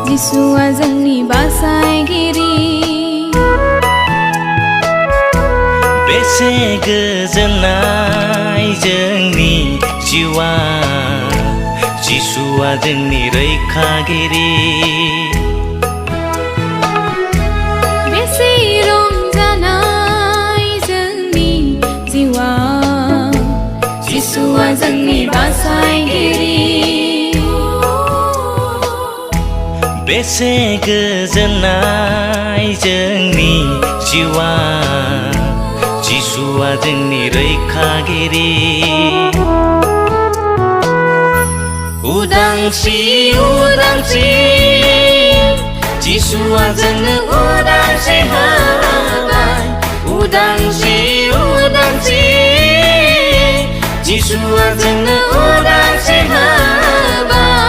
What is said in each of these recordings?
जिसुआ जोंनि बासायगिरि बेसे गोजोननाय जोंनि जिउआ जिसुआ जोंनि रैखागिरि बेसे रंजानाय जोंनि जिउआ जिसुआ जोंनि बासायगिरि बेसे गोजोननाय जोंनि जिउआ जिसुआ जोंनि रैखागिरि उदांस्रि उदांस्रि जिसुआ जोंनो उदांस्रि होबाय उदांस्रि उदांस्रि जिसुआ जोंनो उदांस्रि होबाय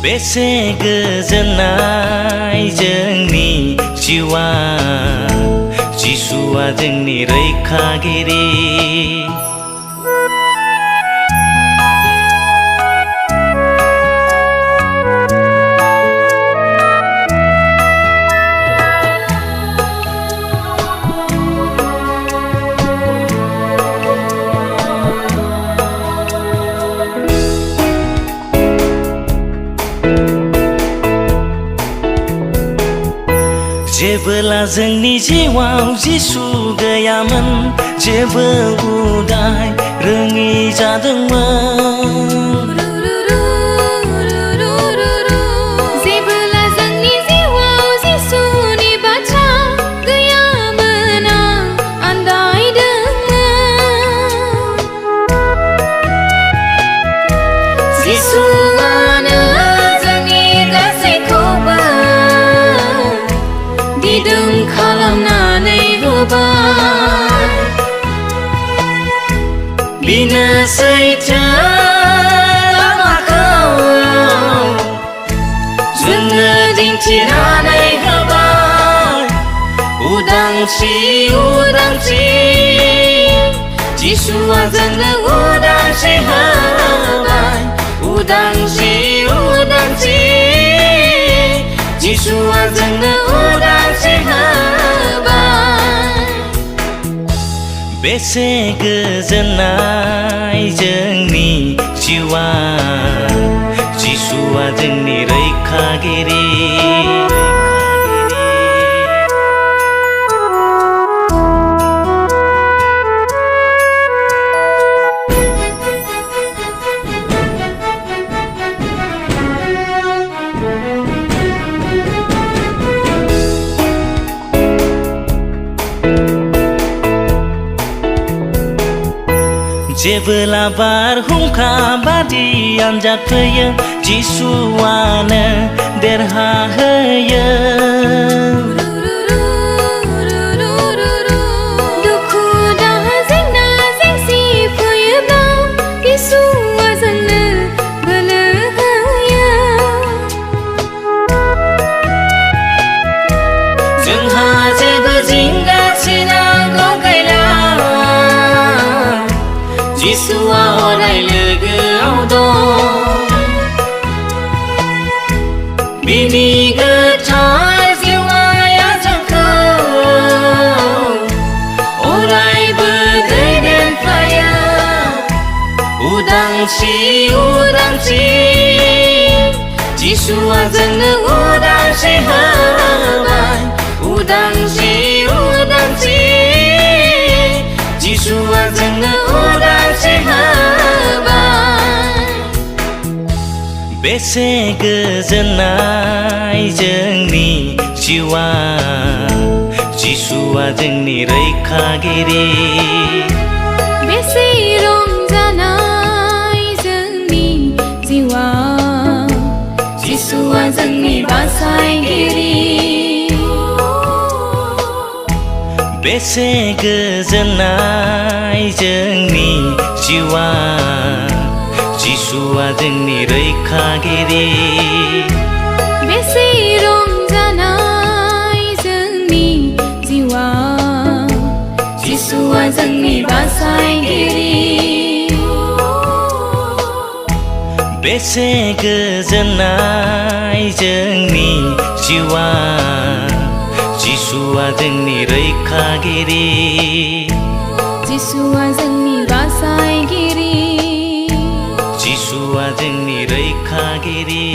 बेसे गोजोननाय जोंनि जिउआ जिसुआ जोंनि रैखागिरि जेबोला जोंनि जिउआव जिसु गैयामोन जेबो उदाय रोङि जादोंमोन जेबोला जोंनि जिउआव जिसुनि बाथ्रा गैयामोन आं आन्दायदोंमोन जिसुआनो जोंनि गासैखौबो दिदोम खालामनानै होबाय बिनो सैथो लामाखौ जोंनो दिन्थिनानै होबाय उदांस्रि उदांस्रि जिसुआ जोंनो उदांस्रि होबाय उदांस्रि उदांस्रि जिसुआ जोंनो उदांस्रि होबाय बेसे गोजोननाय जोंनि जिउआ जिसुआ जोंनि रैखागिरि जेबोला बारहुंखा बादि आनजाद फैयो जिसुआनो देरहाहोयो दुखु दाहा जेंना जेंसि फैयोब्ला जिसुआ जोंनो बोलो होयो जोंहा जेबो जिंगा सिनांगौ गैला जिसुआ अराय लोगोआव दं बिनि गोथार जिउमाया जोंखौ अरायबो दैदेनफायो उदांस्रि उदांस्रि जिसुआ जोंनो उदांस्रि होबाय उदांस्रि उदांस्रि जिसुआ जोंनो उदांस्रि होबाय बेसे गोजोननाय जोंनि जिउआ जिसुआ जोंनि रैखागिरि बेसे रंजानाय जोंनि जिउआ जिसुआ जोंनि बासायगिरि बेसे गोजोननाय जोंनि जिउआ जिसुआ जोंनि रैखागिरि बेसे रंजानाय जोंनि जिउआ जिसुआ जोंनि बासायगिरि बेसे गोजोननाय जोंनि जिउआ जिसुआ जोंनि रैखागिरि जिसुआ जोंनि बासायगिरि जिसुआ जोंनि रैखागिरि